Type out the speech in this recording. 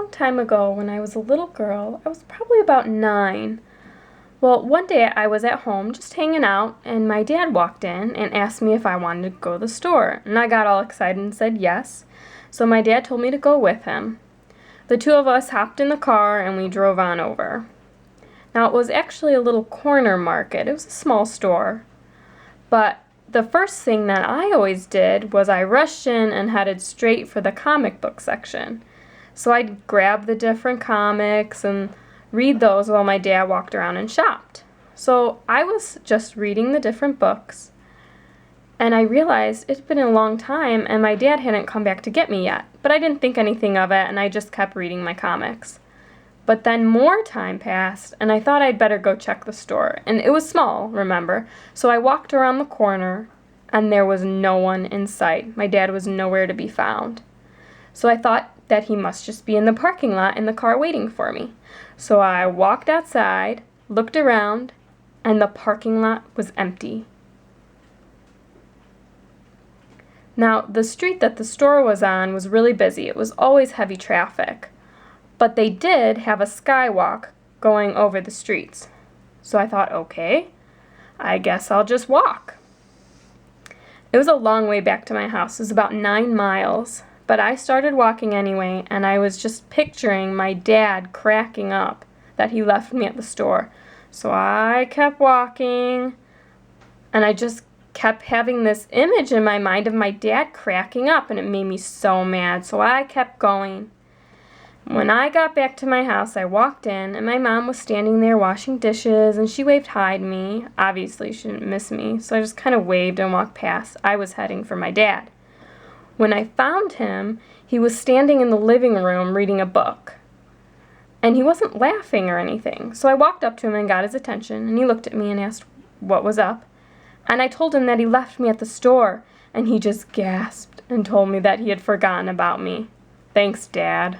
long time ago when I was a little girl. I was probably about 9. Well, one day I was at home just hanging out, and my dad walked in and asked me if I wanted to go to the store. And I got all excited and said yes. So my dad told me to go with him. The two of us hopped in the car and we drove on over. Now, it was actually a little corner market. It was a small store. But the first thing that I always did was I rushed in and headed straight for the comic book section. So I'd grab the different comics and read those while my dad walked around and shopped. So I was just reading the different books, and I realized it'd been a long time and my dad hadn't come back to get me yet. But I didn't think anything of it, and I just kept reading my comics. But then more time passed, and I thought I'd better go check the store. And it was small, remember? So I walked around the corner, and there was no one in sight. My dad was nowhere to be found. So I thought that he must just be in the parking lot in the car waiting for me. So I walked outside, looked around, and the parking lot was empty. Now, the street that the store was on was really busy. It was always heavy traffic. But they did have a skywalk going over the streets. So I thought, okay, I guess I'll just walk. It was a long way back to my house. It was about 9 miles. But I started walking anyway, and I was just picturing my dad cracking up that he left me at the store. So I kept walking, and I just kept having this image in my mind of my dad cracking up, and it made me so mad. So I kept going. When I got back to my house, I walked in, and my mom was standing there washing dishes, and she waved hi to me. Obviously, she didn't miss me, so I just kind of waved and walked past. I was heading for my dad. When I found him, he was standing in the living room reading a book. And he wasn't laughing or anything, so I walked up to him and got his attention, and he looked at me and asked what was up. And I told him that he left me at the store, and he just gasped and told me that he had forgotten about me. Thanks, Dad.